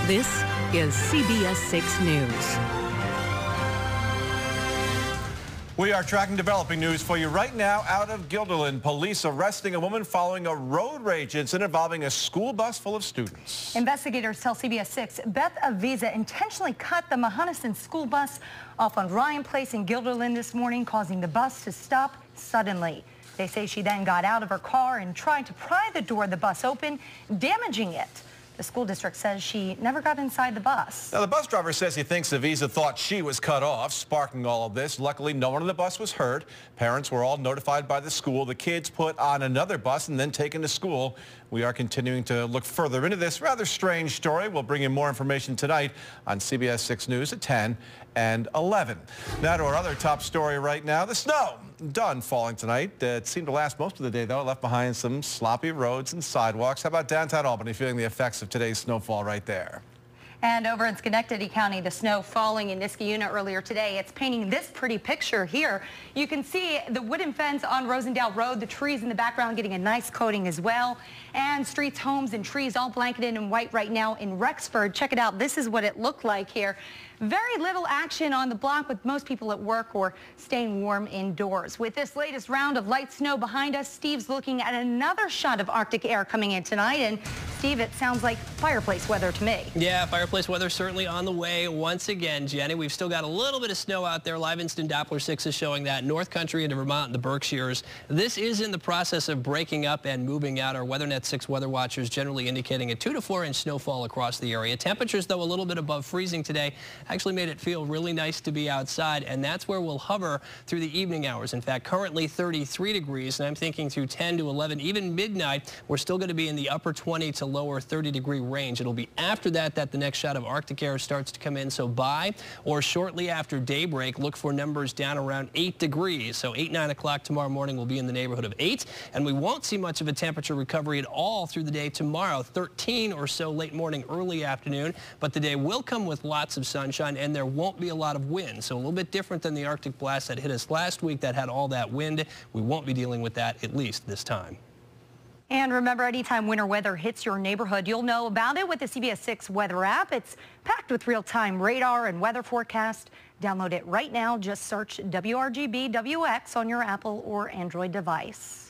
This is CBS 6 News. We are tracking developing news for you right now out of Guilderland. Police arresting a woman following a road rage incident involving a school bus full of students. Investigators tell CBS 6 Beth Aviza intentionally cut the Mahonison school bus off on Ryan Place in Guilderland this morning, causing the bus to stop suddenly. They say she then got out of her car and tried to pry the door of the bus open, damaging it. The school district says she never got inside the bus. Now, the bus driver says he thinks Aviza thought she was cut off, sparking all of this. Luckily, no one on the bus was hurt. Parents were all notified by the school. The kids put on another bus and then taken to school. We are continuing to look further into this rather strange story. We'll bring you more information tonight on CBS 6 News at 10 and 11. Now to our other top story right now, the snow. Done falling tonight. It seemed to last most of the day, though. It left behind some sloppy roads and sidewalks. How about downtown Albany, feeling the effects of today's snowfall right there? And over in Schenectady County, the snow falling in Niskayuna earlier today, it's painting this pretty picture here. You can see the wooden fence on Rosendale Road, the trees in the background getting a nice coating as well, and streets, homes, and trees all blanketed in white right now in Rexford. Check it out. This is what it looked like here. Very little action on the block, with most people at work or staying warm indoors. With this latest round of light snow behind us, Steve's looking at another shot of Arctic air coming in tonight. And Steve, it sounds like fireplace weather to me. Yeah, fireplace weather certainly on the way once again, Jenny. We've still got a little bit of snow out there. Livingston Doppler 6 is showing that. North Country into Vermont and the Berkshires. This is in the process of breaking up and moving out. Our WeatherNet 6 weather watchers generally indicating a 2 to 4 inch snowfall across the area. Temperatures, though, a little bit above freezing today. Actually made it feel really nice to be outside, and that's where we'll hover through the evening hours. In fact, currently 33 degrees, and I'm thinking through 10 to 11, even midnight, we're still going to be in the upper 20 to lower 30-degree range. It'll be after that the next shot of Arctic air starts to come in, so by or shortly after daybreak, look for numbers down around 8 degrees. So 8, 9 o'clock tomorrow morning will be in the neighborhood of 8, and we won't see much of a temperature recovery at all through the day tomorrow. 13 or so late morning, early afternoon, but the day will come with lots of sunshine, and there won't be a lot of wind. So a little bit different than the Arctic blast that hit us last week that had all that wind. We won't be dealing with that, at least this time. And remember, anytime winter weather hits your neighborhood, you'll know about it with the CBS 6 weather app. It's packed with real-time radar and weather forecast. Download it right now. Just search WRGB WX on your Apple or Android device.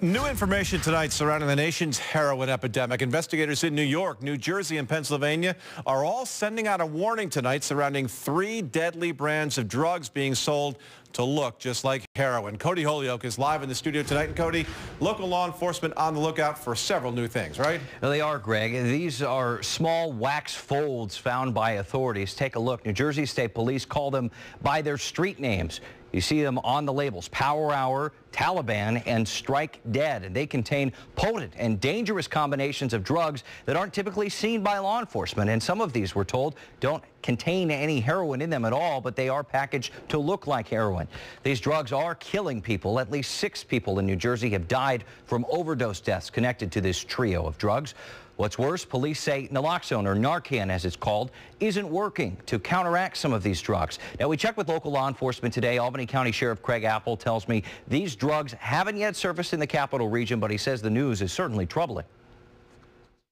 New information tonight surrounding the nation's heroin epidemic. Investigators in New York, New Jersey, and Pennsylvania are all sending out a warning tonight surrounding 3 deadly brands of drugs being sold to look just like heroin. Cody Holyoke is live in the studio tonight. And Cody, local law enforcement on the lookout for several new things, right? Well, they are, Greg. These are small wax folds found by authorities. Take a look. New Jersey State Police call them by their street names. You see them on the labels: Power Hour, Taliban, and Strike Dead. And they contain potent and dangerous combinations of drugs that aren't typically seen by law enforcement. And some of these, we're told, don't contain any heroin in them at all, but they are packaged to look like heroin. These drugs are killing people. At least 6 people in New Jersey have died from overdose deaths connected to this trio of drugs. What's worse, police say naloxone, or Narcan as it's called, isn't working to counteract some of these drugs. Now, we checked with local law enforcement today. Albany County Sheriff Craig Apple tells me these drugs haven't yet surfaced in the capital region, but he says the news is certainly troubling.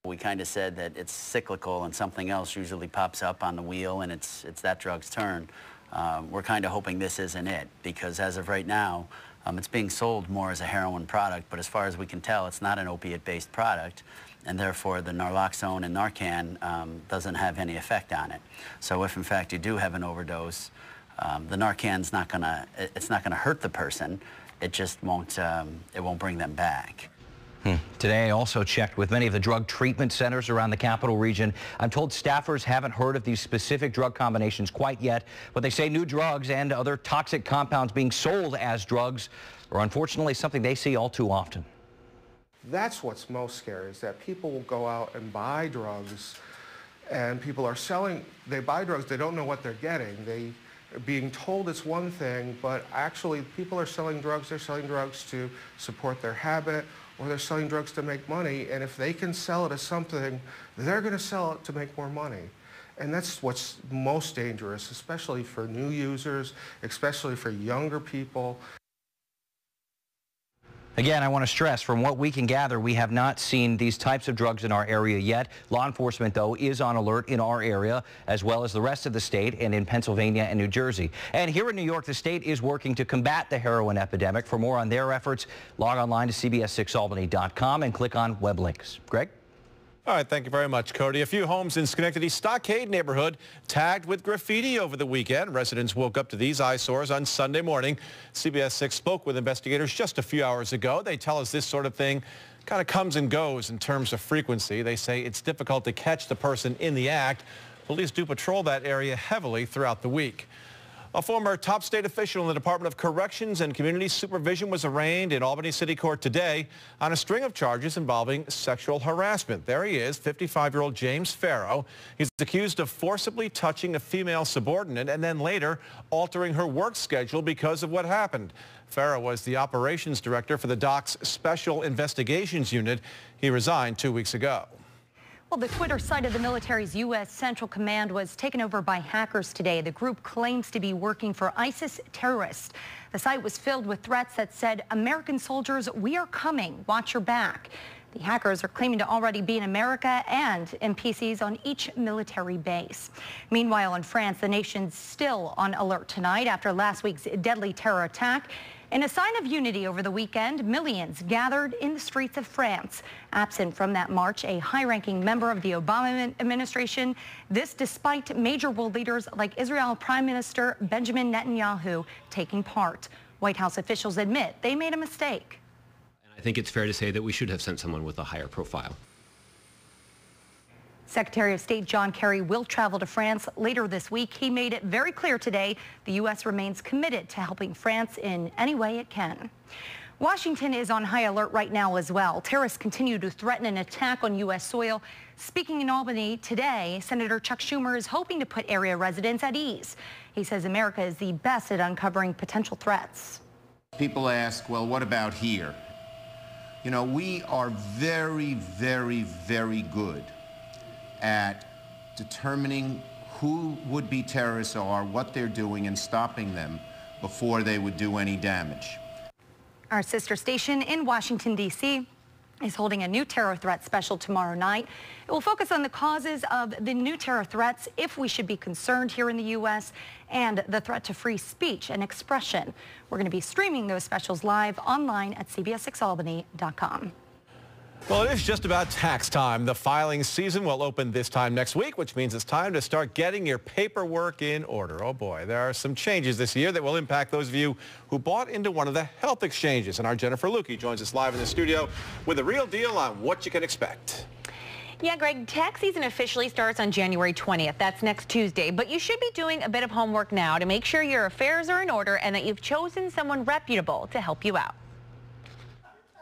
We kind of said that it's cyclical and something else usually pops up on the wheel and it's that drug's turn. We're kind of hoping this isn't it, because as of right now, it's being sold more as a heroin product, but as far as we can tell, it's not an opiate-based product, and therefore the naloxone and Narcan doesn't have any effect on it. So if in fact you do have an overdose, the Narcan's not gonna hurt the person. It just won't bring them back. Today, I also checked with many of the drug treatment centers around the capital region. I'm told staffers haven't heard of these specific drug combinations quite yet, but they say new drugs and other toxic compounds being sold as drugs are unfortunately something they see all too often. That's what's most scary, is that people will go out and buy drugs, and people are selling, they buy drugs, they don't know what they're getting. They are being told it's one thing, but actually people are selling drugs, they're selling drugs to support their habit, or they're selling drugs to make money, and if they can sell it as something, they're going to sell it to make more money. And that's what's most dangerous, especially for new users, especially for younger people. Again, I want to stress, from what we can gather, we have not seen these types of drugs in our area yet. Law enforcement, though, is on alert in our area, as well as the rest of the state and in Pennsylvania and New Jersey. And here in New York, the state is working to combat the heroin epidemic. For more on their efforts, log online to CBS6Albany.com and click on web links. Greg? All right, thank you very much, Cody. A few homes in Schenectady's Stockade neighborhood tagged with graffiti over the weekend. Residents woke up to these eyesores on Sunday morning. CBS 6 spoke with investigators just a few hours ago. They tell us this sort of thing kind of comes and goes in terms of frequency. They say it's difficult to catch the person in the act. Police do patrol that area heavily throughout the week. A former top state official in the Department of Corrections and Community Supervision was arraigned in Albany City Court today on a string of charges involving sexual harassment. There he is, 55-year-old James Farrow. He's accused of forcibly touching a female subordinate and then later altering her work schedule because of what happened. Farrow was the operations director for the DOC's Special Investigations Unit. He resigned 2 weeks ago. Well, the Twitter site of the military's U.S. Central Command was taken over by hackers today. The group claims to be working for ISIS terrorists. The site was filled with threats that said, "American soldiers, we are coming. Watch your back." The hackers are claiming to already be in America and NPCs on each military base. Meanwhile, in France, the nation's still on alert tonight after last week's deadly terror attack. In a sign of unity over the weekend, millions gathered in the streets of France. Absent from that march, a high-ranking member of the Obama administration. This despite major world leaders like Israel Prime Minister Benjamin Netanyahu taking part. White House officials admit they made a mistake. I think it's fair to say that we should have sent someone with a higher profile. Secretary of State John Kerry will travel to France later this week. He made it very clear today the U.S. remains committed to helping France in any way it can. Washington is on high alert right now as well. Terrorists continue to threaten an attack on U.S. soil. Speaking in Albany today, Senator Chuck Schumer is hoping to put area residents at ease. He says America is the best at uncovering potential threats. People ask, well, what about here? You know, we are very, very, very good at determining who would-be terrorists are, what they're doing, and stopping them before they would do any damage. Our sister station in Washington, D.C. is holding a new terror threat special tomorrow night. It will focus on the causes of the new terror threats, if we should be concerned here in the U.S., and the threat to free speech and expression. We're going to be streaming those specials live online at CBS6Albany.com. Well, it is just about tax time. The filing season will open this time next week, which means it's time to start getting your paperwork in order. Oh boy, there are some changes this year that will impact those of you who bought into one of the health exchanges. And our Jennifer Lukey joins us live in the studio with a real deal on what you can expect. Yeah, Greg, tax season officially starts on January 20th. That's next Tuesday. But you should be doing a bit of homework now to make sure your affairs are in order and that you've chosen someone reputable to help you out.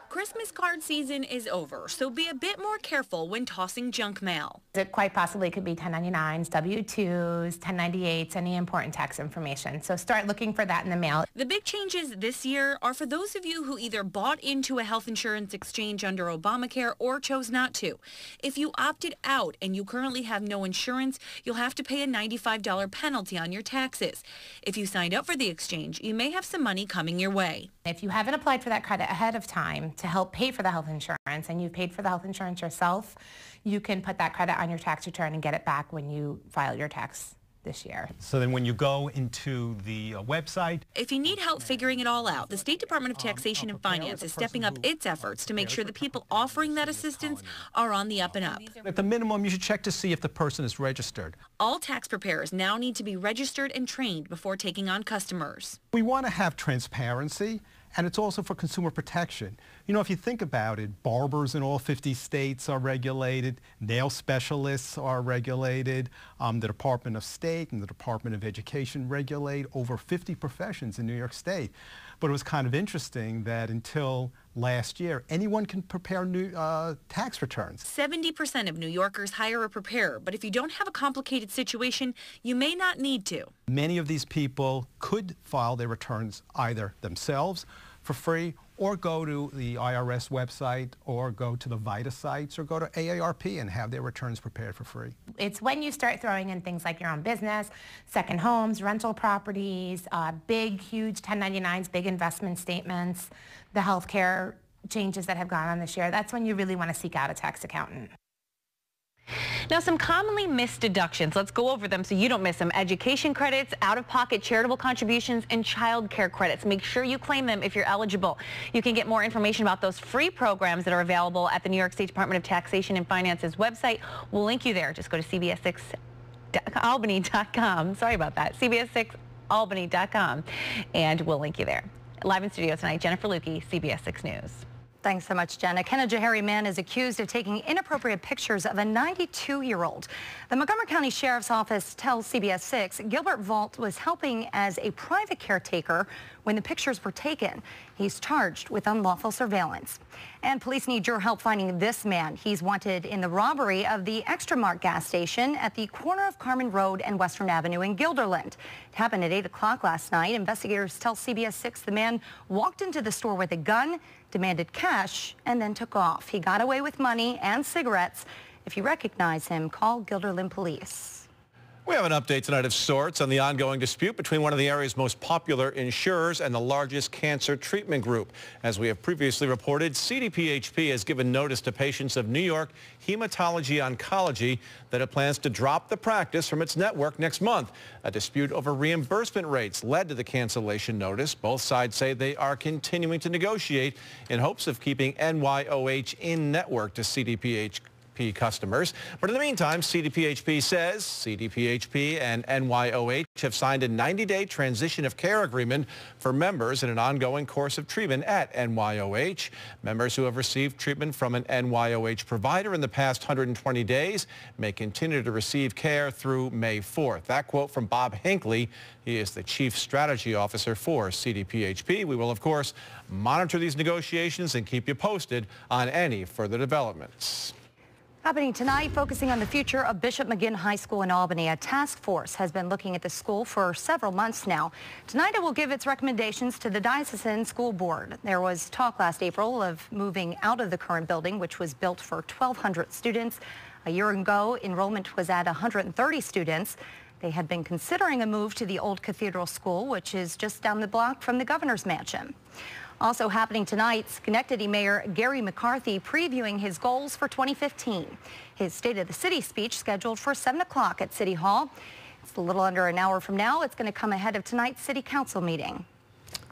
Christmas card season is over, so be a bit more careful when tossing junk mail. It quite possibly could be 1099s, W-2s, 1098s, any important tax information. So start looking for that in the mail. The big changes this year are for those of you who either bought into a health insurance exchange under Obamacare or chose not to. If you opted out and you currently have no insurance, you'll have to pay a $95 penalty on your taxes. If you signed up for the exchange, you may have some money coming your way. If you haven't applied for that credit ahead of time to help pay for the health insurance and you've paid for the health insurance yourself, you can put that credit on your tax return and get it back when you file your tax this year. So then when you go into the website. If you need help figuring it all out, the State Department of Taxation and Finance is stepping up its efforts to make sure the people offering that assistance are on the up and up. At the minimum, you should check to see if the person is registered. All tax preparers now need to be registered and trained before taking on customers. We want to have transparency, and it's also for consumer protection. You know, if you think about it, barbers in all 50 states are regulated, nail specialists are regulated, the Department of State and the Department of Education regulate over 50 professions in New York State. But it was kind of interesting that until last year, anyone can prepare new tax returns. 70% of New Yorkers hire a preparer, but if you don't have a complicated situation, you may not need to. Many of these people could file their returns either themselves for free or go to the IRS website or go to the VITA sites or go to AARP and have their returns prepared for free. It's when you start throwing in things like your own business, second homes, rental properties, big, huge 1099s, big investment statements, the healthcare changes that have gone on this year, that's when you really want to seek out a tax accountant. Now, some commonly missed deductions. Let's go over them so you don't miss them. Education credits, out-of-pocket charitable contributions, and child care credits. Make sure you claim them if you're eligible. You can get more information about those free programs that are available at the New York State Department of Taxation and Finance's website. We'll link you there. Just go to CBS6Albany.com. Sorry about that. CBS6Albany.com. And we'll link you there. Live in studio tonight, Jennifer Lukey, CBS 6 News. Thanks so much, Jen. A Kenna-Johari man is accused of taking inappropriate pictures of a 92-year-old. The Montgomery County Sheriff's Office tells CBS 6 Gilbert Vault was helping as a private caretaker when the pictures were taken. He's charged with unlawful surveillance. And police need your help finding this man. He's wanted in the robbery of the Extra Mart gas station at the corner of Carmen Road and Western Avenue in Guilderland. It happened at 8 o'clock last night. Investigators tell CBS 6 the man walked into the store with a gun, demanded cash, and then took off. He got away with money and cigarettes. If you recognize him, call Guilderland Police. We have an update tonight of sorts on the ongoing dispute between one of the area's most popular insurers and the largest cancer treatment group. As we have previously reported, CDPHP has given notice to patients of New York Hematology Oncology that it plans to drop the practice from its network next month. A dispute over reimbursement rates led to the cancellation notice. Both sides say they are continuing to negotiate in hopes of keeping NYOH in network to CDPHP customers. But in the meantime, CDPHP says CDPHP and NYOH have signed a 90-day transition of care agreement for members in an ongoing course of treatment at NYOH. Members who have received treatment from an NYOH provider in the past 120 days may continue to receive care through May 4th. That quote from Bob Hinckley. He is the Chief Strategy Officer for CDPHP. We will, of course, monitor these negotiations and keep you posted on any further developments. Happening tonight, focusing on the future of Bishop McGinn High School in Albany. A task force has been looking at the school for several months now. Tonight, it will give its recommendations to the Diocesan School Board. There was talk last April of moving out of the current building, which was built for 1,200 students. A year ago, enrollment was at 130 students. They had been considering a move to the old Cathedral School, which is just down the block from the governor's mansion. Also happening tonight, Schenectady Mayor Gary McCarthy previewing his goals for 2015. His State of the City speech scheduled for 7 o'clock at City Hall. It's a little under an hour from now. It's going to come ahead of tonight's City Council meeting.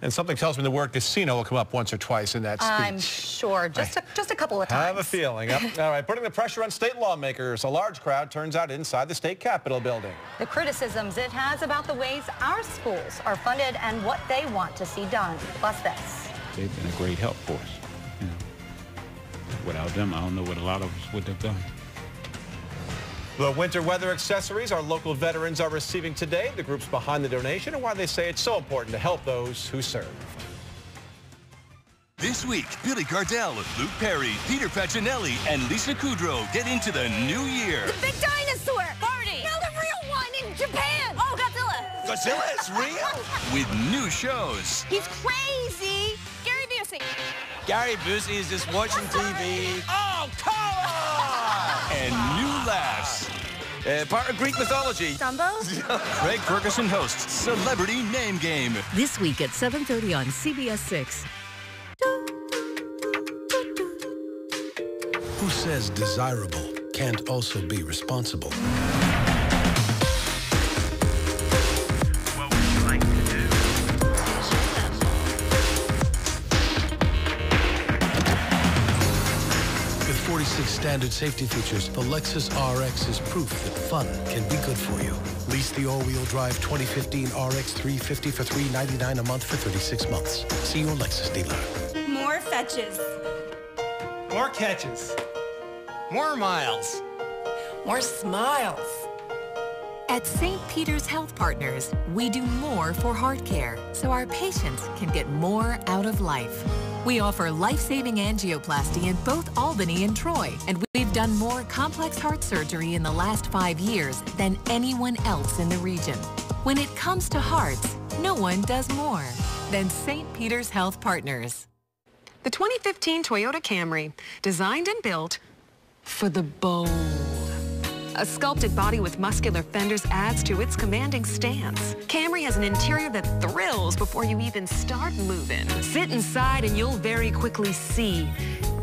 And something tells me the word casino will come up once or twice in that speech. I'm sure. Just a couple of times. I have a feeling. Yep. All right, putting the pressure on state lawmakers. A large crowd turns out inside the state Capitol building. The criticisms it has about the ways our schools are funded and what they want to see done. Plus this. They've been a great help for us. You know, without them, I don't know what a lot of us would have done. The winter weather accessories our local veterans are receiving today, the groups behind the donation, and why they say it's so important to help those who served. This week, Billy Gardell, Luke Perry, Peter Facinelli, and Lisa Kudrow get into the new year. The big dinosaur! Barney! Now the real one in Japan! Oh, Godzilla! Godzilla is real? With new shows. He's crazy! Gary Busey! Gary Busey is just watching TV. Oh, come on! And new laughs. Part of Greek mythology. Dumbo? Craig Ferguson hosts Celebrity Name Game. This week at 7:30 on CBS 6. Who says desirable can't also be responsible? With 46 standard safety features, the Lexus RX is proof that fun can be good for you. Lease the all-wheel drive 2015 RX 350 for $399 a month for 36 months. See your Lexus dealer. More fetches. More catches. More miles. More smiles. At St. Peter's Health Partners, we do more for heart care so our patients can get more out of life. We offer life-saving angioplasty in both Albany and Troy, and we've done more complex heart surgery in the last 5 years than anyone else in the region. When it comes to hearts, no one does more than St. Peter's Health Partners. The 2015 Toyota Camry, designed and built for the bold. A sculpted body with muscular fenders adds to its commanding stance. Camry has an interior that thrills before you even start moving. Sit inside and you'll very quickly see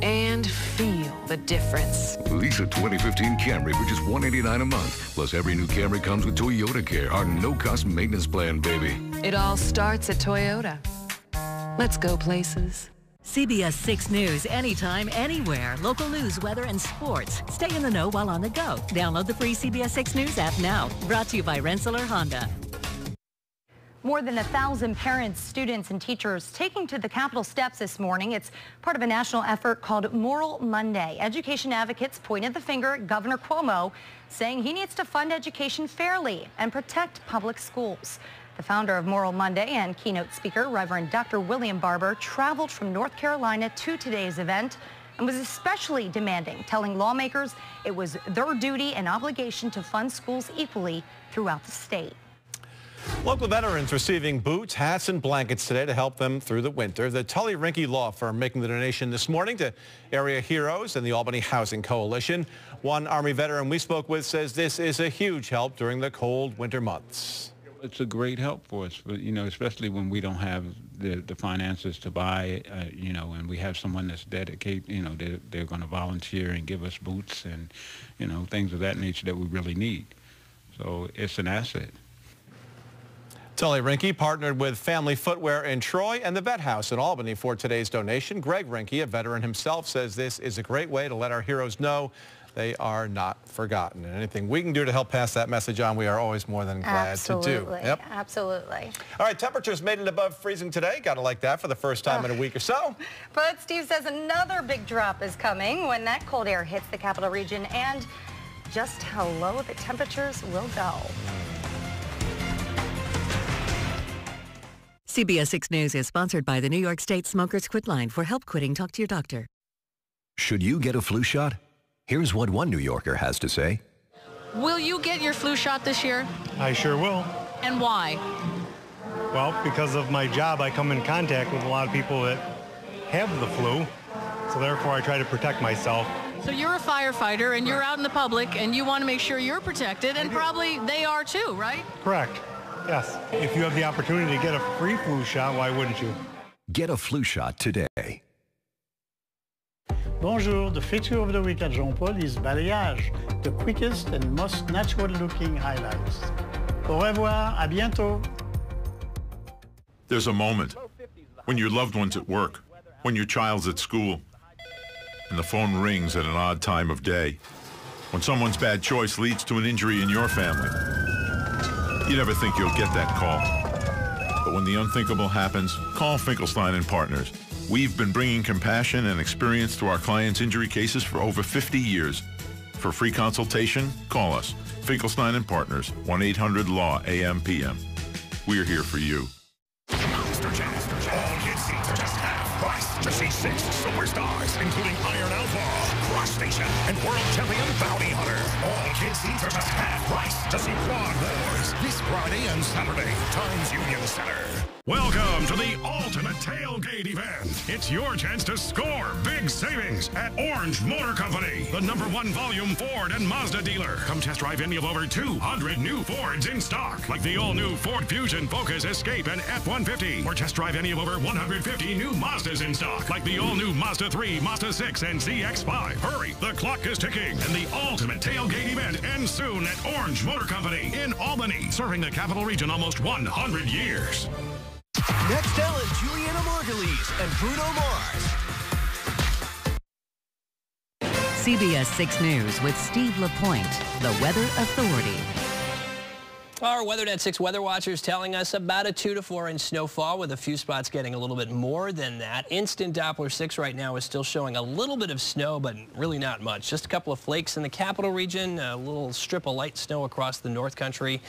and feel the difference. Lease a 2015 Camry for just $189 a month. Plus, every new Camry comes with Toyota Care, our no-cost maintenance plan, baby. It all starts at Toyota. Let's go places. CBS 6 News, anytime, anywhere. Local news, weather, and sports. Stay in the know while on the go. Download the free CBS 6 News app now. Brought to you by Rensselaer Honda. More than 1,000 parents, students, and teachers taking to the Capitol steps this morning. It's part of a national effort called Moral Monday. Education advocates pointed the finger at Governor Cuomo, saying he needs to fund education fairly and protect public schools. The founder of Moral Monday and keynote speaker, Reverend Dr. William Barber, traveled from North Carolina to today's event and was especially demanding, telling lawmakers it was their duty and obligation to fund schools equally throughout the state. Local veterans receiving boots, hats, and blankets today to help them through the winter. The Tully Rinke Law Firm making the donation this morning to Area Heroes and the Albany Housing Coalition. One Army veteran we spoke with says this is a huge help during the cold winter months. It's a great help for us, you know, especially when we don't have the finances to buy, you know, and we have someone that's dedicated, you know, they're going to volunteer and give us boots and, you know, things of that nature that we really need. So it's an asset. Tully Rinke partnered with Family Footwear in Troy and the Vet House in Albany for today's donation. Greg Rinke, a veteran himself, says this is a great way to let our heroes know they are not forgotten. And anything we can do to help pass that message on, we are always more than glad to do. Yep. Absolutely. All right, temperatures made it above freezing today. Got to like that for the first time in a week or so. But Steve says another big drop is coming when that cold air hits the capital region, and just how low the temperatures will go. CBS 6 News is sponsored by the New York State Smokers Quit Line. For help quitting, talk to your doctor. Should you get a flu shot? Here's what one New Yorker has to say. Will you get your flu shot this year? I sure will. And why? Well, because of my job, I come in contact with a lot of people that have the flu, so therefore I try to protect myself. So you're a firefighter and you're out in the public and you want to make sure you're protected, and probably they are too, right? Correct. Yes. If you have the opportunity to get a free flu shot, why wouldn't you? Get a flu shot today. Bonjour, the feature of the week at Jean-Paul is balayage, the quickest and most natural-looking highlights. Au revoir, à bientôt. There's a moment when your loved one's at work, when your child's at school, and the phone rings at an odd time of day, when someone's bad choice leads to an injury in your family. You never think you'll get that call. But when the unthinkable happens, call Finkelstein & Partners. We've been bringing compassion and experience to our clients' injury cases for over 50 years. For free consultation, call us. Finkelstein & Partners, 1-800-LAW-AM-PM. We're here for you. Monster Jam. All kids' seats are just half price to see 6 superstars, including Iron Outlaw, Crush Station, and World Champion Bounty Hunter. All kids' seats are just half price to see Quad Wars this Friday and Saturday, Times Union Center. Welcome to the ultimate tailgate event. It's your chance to score big savings at Orange Motor Company, the #1 volume Ford and Mazda dealer. Come test drive any of over 200 new Fords in stock, like the all-new Ford Fusion, Focus, Escape, and F-150. Or test drive any of over 150 new Mazdas in stock, like the all-new Mazda 3, Mazda 6, and ZX-5. Hurry, the clock is ticking, and the ultimate tailgate event ends soon at Orange Motor Company in Albany, serving the capital region almost 100 years. Nextel and Juliana Margulies and Bruno Mars. CBS 6 News with Steve LaPointe, the Weather Authority. Our WeatherNet 6 weather watchers telling us about a 2 to 4 inch snowfall, with a few spots getting a little bit more than that. Instant Doppler 6 right now is still showing a little bit of snow, but really not much. Just a couple of flakes in the capital region, a little strip of light snow across the north country.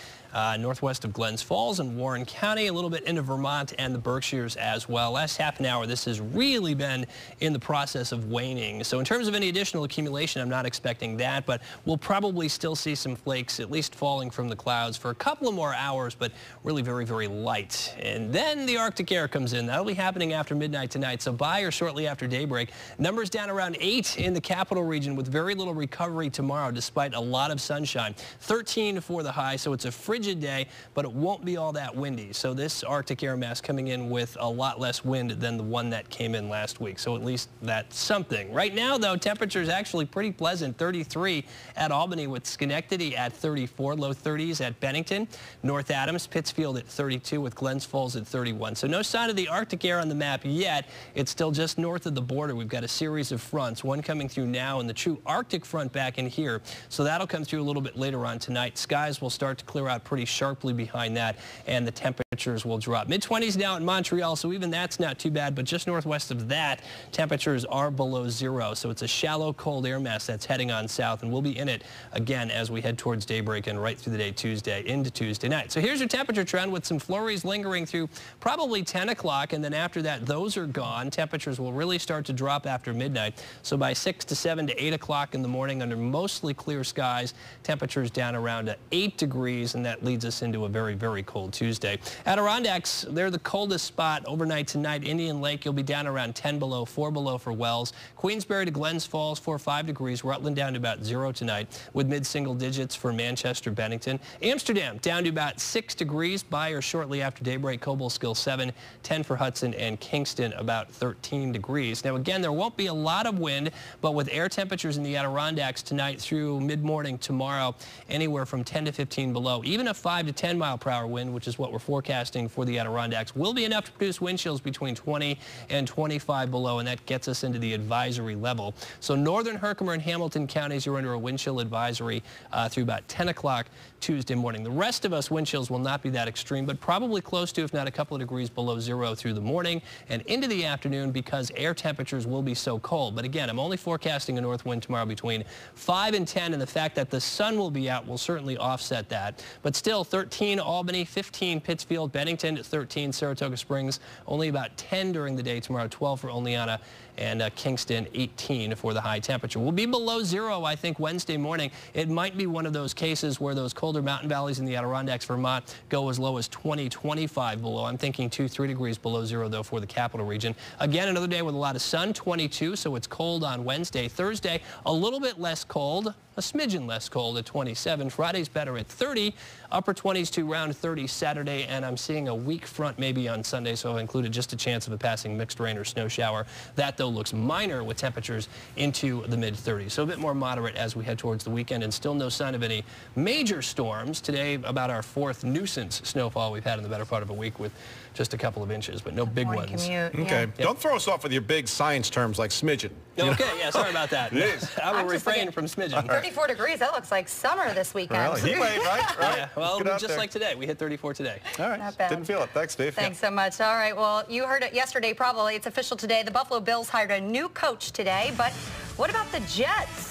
northwest of Glens Falls and Warren County, a little bit into Vermont and the Berkshires as well. Last half an hour, this has really been in the process of waning. So in terms of any additional accumulation, I'm not expecting that, but we'll probably still see some flakes at least falling from the clouds for a couple of more hours, but really very, very light. And then the Arctic air comes in. That'll be happening after midnight tonight, so by or shortly after daybreak. Numbers down around 8 in the capital region with very little recovery tomorrow despite a lot of sunshine. 13 for the high, so it's a frigid day, but it won't be all that windy. So this Arctic air mass coming in with a lot less wind than the one that came in last week. So at least that's something. Right now, though, temperature is actually pretty pleasant. 33 at Albany with Schenectady at 34, low 30s at Bennington. North Adams, Pittsfield at 32 with Glens Falls at 31. So no sign of the Arctic air on the map yet. It's still just north of the border. We've got a series of fronts, one coming through now and the true Arctic front back in here. So that'll come through a little bit later on tonight. Skies will start to clear out pretty sharply behind that, and the temperatures will drop. Mid-20s now in Montreal, so even that's not too bad, but just northwest of that, temperatures are below zero. So it's a shallow, cold air mass that's heading on south, and we'll be in it again as we head towards daybreak and right through the day Tuesday into Tuesday night. So here's your temperature trend with some flurries lingering through probably 10 o'clock, and then after that, those are gone. Temperatures will really start to drop after midnight. So by 6 to 7 to 8 o'clock in the morning under mostly clear skies, temperatures down around 8 degrees, and that leads us into a very, very cold Tuesday. Adirondacks, they're the coldest spot overnight tonight. Indian Lake, you'll be down around 10 below, 4 below for Wells. Queensbury to Glens Falls, 4 or 5 degrees. Rutland down to about 0 tonight with mid-single digits for Manchester, Bennington. Amsterdam down to about 6 degrees by or shortly after daybreak. Cobleskill 7, 10 for Hudson, and Kingston about 13 degrees. Now again, there won't be a lot of wind, but with air temperatures in the Adirondacks tonight through mid-morning tomorrow, anywhere from 10 to 15 below. Even a 5 to 10 mile per hour wind, which is what we're forecasting for the Adirondacks, will be enough to produce wind chills between 20 and 25 below, and that gets us into the advisory level. So northern Herkimer and Hamilton counties, you're under a wind chill advisory through about 10 o'clock Tuesday morning. The rest of us, wind chills will not be that extreme, but probably close to, if not a couple of degrees below zero through the morning and into the afternoon because air temperatures will be so cold. But again, I'm only forecasting a north wind tomorrow between 5 and 10, and the fact that the sun will be out will certainly offset that. But still, 13 Albany, 15 Pittsfield, Bennington, 13 Saratoga Springs, only about 10 during the day tomorrow, 12 for Oleana, and Kingston 18 for the high temperature. We'll be below zero, I think, Wednesday morning. It might be one of those cases where those colder mountain valleys in the Adirondacks, Vermont, go as low as 20, 25 below. I'm thinking 2, 3 degrees below zero, though, for the capital region. Again, another day with a lot of sun, 22, so it's cold on Wednesday. Thursday, a little bit less cold, a smidgen less cold at 27. Friday's better at 30, upper 20s to around 30 Saturday, and I'm seeing a weak front maybe on Sunday, so I've included just a chance of a passing mixed rain or snow shower. That, though, looks minor with temperatures into the mid-30s, so a bit more moderate as we head towards the weekend, and still no sign of any major storms. Today, about our 4th nuisance snowfall we've had in the better part of a week with just a couple of inches, but no big ones. Okay. Yeah. Don't throw us off with your big science terms like smidgen. Okay, yeah, sorry about that. I will refrain from smidgen. 34 degrees, that looks like summer this weekend. Well, heat wave, right? Yeah, well, just like today. We hit 34 today. All right. Not bad. Didn't feel it. Thanks, Steve. Thanks so much. All right, well, you heard it yesterday probably. It's official today. The Buffalo Bills hired a new coach today, but what about the Jets?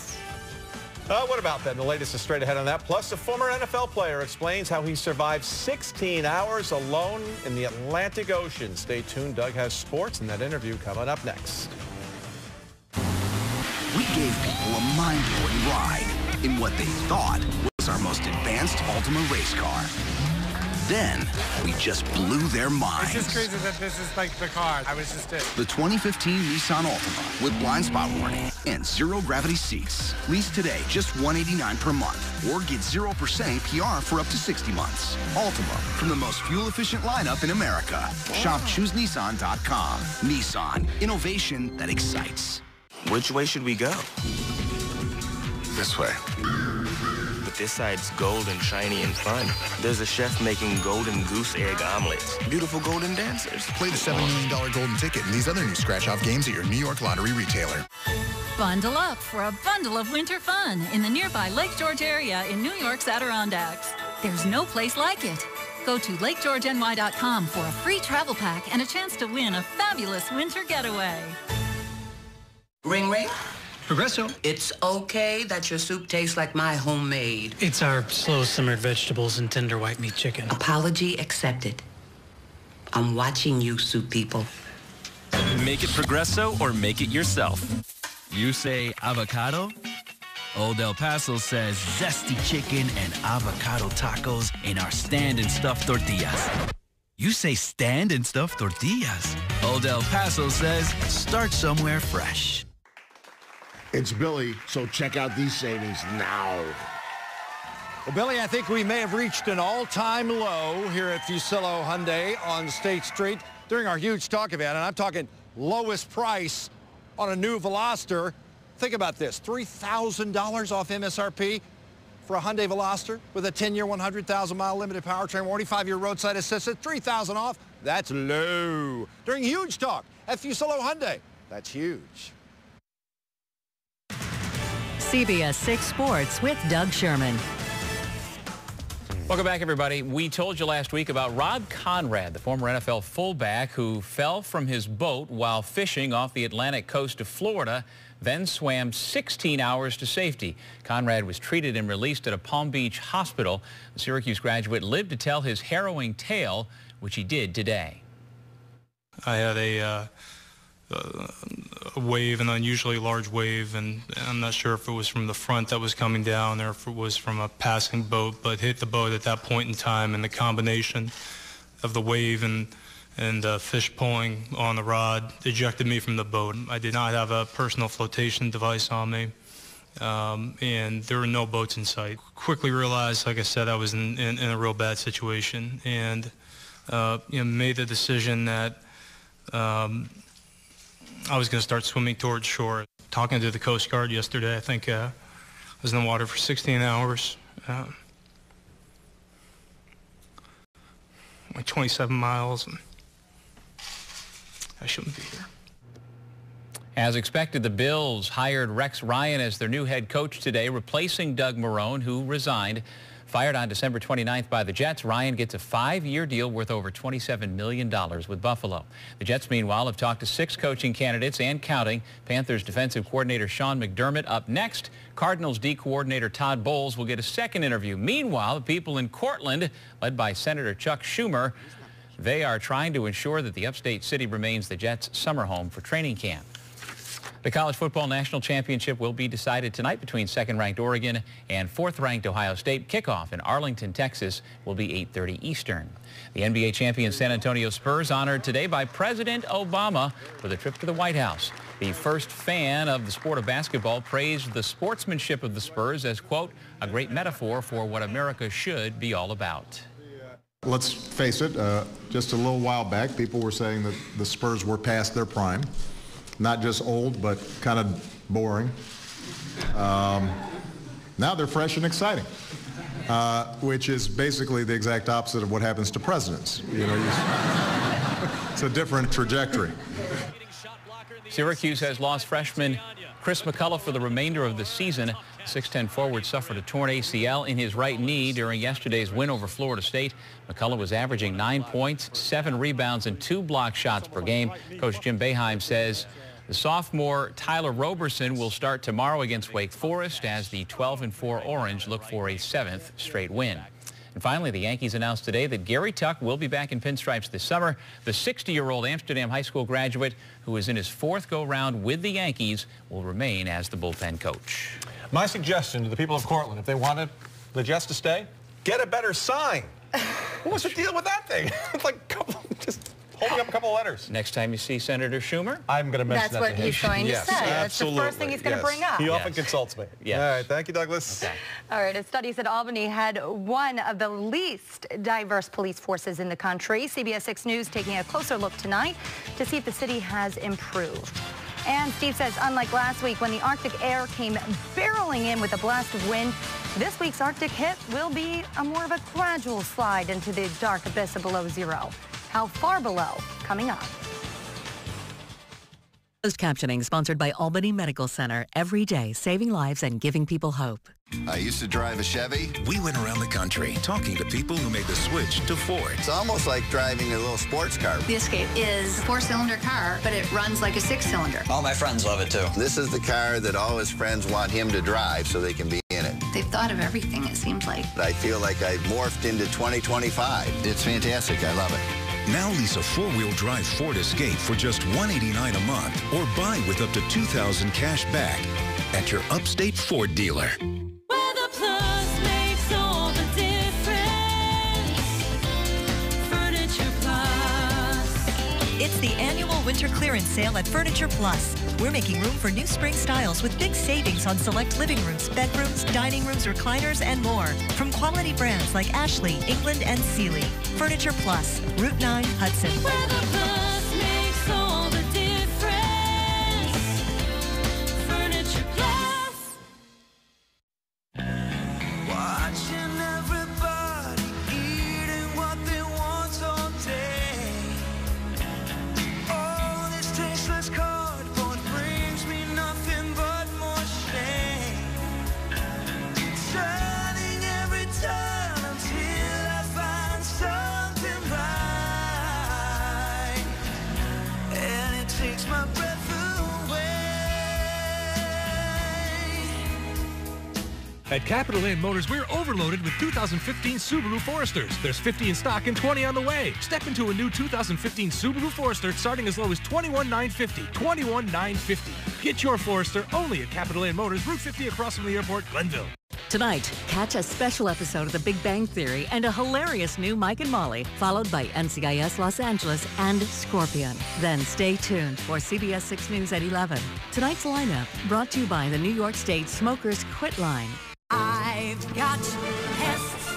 What about them? The latest is straight ahead on that. Plus, a former NFL player explains how he survived 16 hours alone in the Atlantic Ocean. Stay tuned. Doug has sports in that interview coming up next. We gave people a mind-blowing ride in what they thought was our most advanced Altima race car. Then, we just blew their minds. It's just crazy that this is like the car. I was just it. The 2015 Nissan Altima with blind spot warning and zero-gravity seats. Lease today just $189 per month or get 0% APR for up to 60 months. Altima, from the most fuel-efficient lineup in America. Shop ChooseNissan.com. Nissan, innovation that excites. Which way should we go? This way. But this side's gold and shiny and fun. There's a chef making golden goose egg omelets. Beautiful golden dancers. Play the $7 million golden ticket and these other new scratch-off games at your New York Lottery retailer. Bundle up for a bundle of winter fun in the nearby Lake George area in New York's Adirondacks. There's no place like it. Go to LakeGeorgeNY.com for a free travel pack and a chance to win a fabulous winter getaway. Ring, ring. Progresso. It's okay that your soup tastes like my homemade. It's our slow-simmered vegetables and tender white meat chicken. Apology accepted. I'm watching you, soup people. Make it Progresso or make it yourself. You say avocado? Old El Paso says zesty chicken and avocado tacos in our stand and stuffed tortillas. You say stand and stuffed tortillas. Old El Paso says start somewhere fresh. It's Billy, so check out these savings now. Well, Billy, I think we may have reached an all-time low here at Fusillo Hyundai on State Street during our huge talk event, and I'm talking lowest price on a new Veloster. Think about this, $3,000 off MSRP for a Hyundai Veloster with a 10-year, 100,000-mile limited powertrain warranty, 5-year roadside assistance, $3,000 off. That's low. During huge talk at Fusillo Hyundai. That's huge. CBS 6 Sports with Doug Sherman. Welcome back, everybody. We told you last week about Rod Conrad, the former NFL fullback who fell from his boat while fishing off the Atlantic coast of Florida, then swam 16 hours to safety. Conrad was treated and released at a Palm Beach hospital. The Syracuse graduate lived to tell his harrowing tale, which he did today. I had a wave, an unusually large wave, and I'm not sure if it was from the front that was coming down or if it was from a passing boat, but hit the boat at that point in time, and the combination of the wave and fish pulling on the rod ejected me from the boat. I did not have a personal flotation device on me, and there were no boats in sight. Quickly realized, like I said, I was in a real bad situation, and made the decision that I was going to start swimming towards shore. Talking to the Coast Guard yesterday, I think I was in the water for 16 hours. Like 27 miles. And I shouldn't be here. As expected, the Bills hired Rex Ryan as their new head coach today, replacing Doug Marrone, who resigned. Fired on December 29th by the Jets, Ryan gets a 5-year deal worth over $27 million with Buffalo. The Jets, meanwhile, have talked to 6 coaching candidates and counting. Panthers defensive coordinator Sean McDermott up next. Cardinals D coordinator Todd Bowles will get a second interview. Meanwhile, the people in Cortland, led by Senator Chuck Schumer, they are trying to ensure that the upstate city remains the Jets' summer home for training camp. The College Football National Championship will be decided tonight between second-ranked Oregon and fourth-ranked Ohio State. Kickoff in Arlington, Texas will be 8:30 Eastern. The NBA champion San Antonio Spurs honored today by President Obama with a trip to the White House. The first fan of the sport of basketball praised the sportsmanship of the Spurs as, quote, a great metaphor for what America should be all about. Let's face it, just a little while back, people were saying that the Spurs were past their prime. Not just old, but kind of boring. Now they're fresh and exciting, which is basically the exact opposite of what happens to presidents. You know, it's a different trajectory. Syracuse has lost freshman Chris McCullough for the remainder of the season. 6'10 forward suffered a torn ACL in his right knee during yesterday's win over Florida State. McCullough was averaging 9 points, 7 rebounds, and 2 block shots per game. Coach Jim Boeheim says the sophomore Tyler Roberson will start tomorrow against Wake Forest as the 12-4 Orange look for a 7th straight win. And finally, the Yankees announced today that Gary Tuck will be back in pinstripes this summer. The 60-year-old Amsterdam High School graduate, who is in his 4th go-round with the Yankees, will remain as the bullpen coach. My suggestion to the people of Cortland, if they wanted the Jets to stay, get a better sign. What's the deal with that thing? It's like just holding up a couple of letters. Next time you see Senator Schumer, I'm going to mention that to him. That's what he's going to say. That's the first thing he's going to bring up. He often consults me. Yes. All right, thank you, Douglas. Okay. All right, a study said Albany had one of the least diverse police forces in the country. CBS 6 News taking a closer look tonight to see if the city has improved. And Steve says, unlike last week when the Arctic air came barreling in with a blast of wind, this week's Arctic hit will be more of a gradual slide into the dark abyss of below zero. How far below? Coming up. Closed captioning sponsored by Albany Medical Center. Every day, saving lives and giving people hope. I used to drive a Chevy. We went around the country talking to people who made the switch to Ford. It's almost like driving a little sports car. The Escape is a 4-cylinder car, but it runs like a 6-cylinder. All my friends love it, too. This is the car that all his friends want him to drive so they can be in it. They've thought of everything, it seems like. I feel like I've morphed into 2025. It's fantastic. I love it. Now lease a 4-wheel drive Ford Escape for just $189 a month or buy with up to $2,000 cash back at your upstate Ford dealer. Weather Plus makes all the difference. Furniture Plus. It's the annual winter clearance sale at Furniture Plus. We're making room for new spring styles with big savings on select living rooms, bedrooms, dining rooms, recliners, and more. From quality brands like Ashley, England, and Sealy. Furniture Plus, Route 9, Hudson. Weather Plus makes all the difference. Furniture Plus. Watching everybody eating what they want all day. All this tasteless cardboard brings me nothing but more shame. Turning every turn until I find something right, and it takes my breath away. At Capital Land Motors, we're overloaded with 2015 Subaru Foresters. There's 50 in stock and 20 on the way. Step into a new 2015 Subaru Forester starting as low as $21,950. $21,950. Get your Forester only at Capital Land Motors, Route 50 across from the airport, Glenville. Tonight, catch a special episode of The Big Bang Theory and a hilarious new Mike and Molly, followed by NCIS Los Angeles and Scorpion. Then stay tuned for CBS 6 News at 11. Tonight's lineup brought to you by the New York State Smokers Quit Line. I've got pests.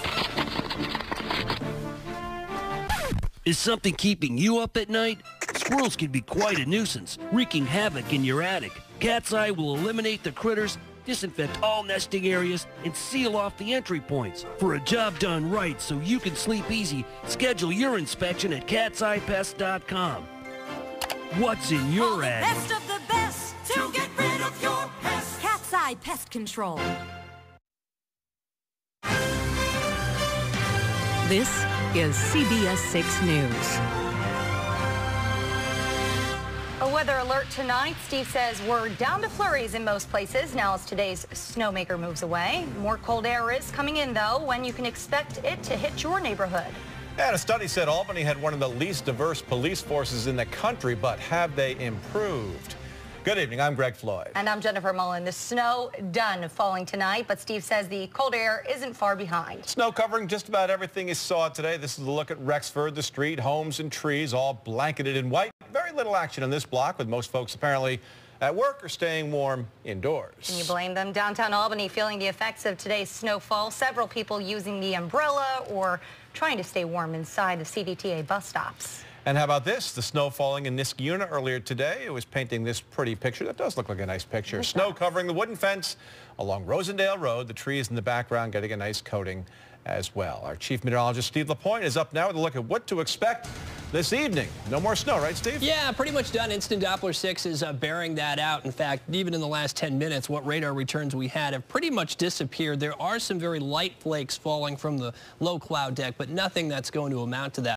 Is something keeping you up at night? Squirrels can be quite a nuisance, wreaking havoc in your attic. Cat's Eye will eliminate the critters, disinfect all nesting areas, and seal off the entry points. For a job done right so you can sleep easy, schedule your inspection at catseyepest.com. What's in your attic? Best of the best to get rid of your pests. Cat's Eye Pest Control. This is CBS 6 News. A weather alert tonight. Steve says we're down to flurries in most places now as today's snowmaker moves away. More cold air is coming in, though, when you can expect it to hit your neighborhood. And a study said Albany had one of the least diverse police forces in the country, but have they improved? Good evening, I'm Greg Floyd. And I'm Jennifer Mullen. The snow done falling tonight, but Steve says the cold air isn't far behind. Snow covering just about everything you saw today. This is a look at Rexford, the street, homes and trees all blanketed in white. Very little action on this block, with most folks apparently at work or staying warm indoors. Can you blame them? Downtown Albany feeling the effects of today's snowfall. Several people using the umbrella or trying to stay warm inside the CDTA bus stops. And how about this? The snow falling in Niskayuna earlier today. It was painting this pretty picture. That does look like a nice picture. Snow covering the wooden fence along Rosendale Road. The trees in the background getting a nice coating as well. Our chief meteorologist, Steve LaPointe, is up now with a look at what to expect this evening. No more snow, right, Steve? Yeah, pretty much done. Instant Doppler 6 is bearing that out. In fact, even in the last 10 minutes, what radar returns we had have pretty much disappeared. There are some very light flakes falling from the low cloud deck, but nothing that's going to amount to that.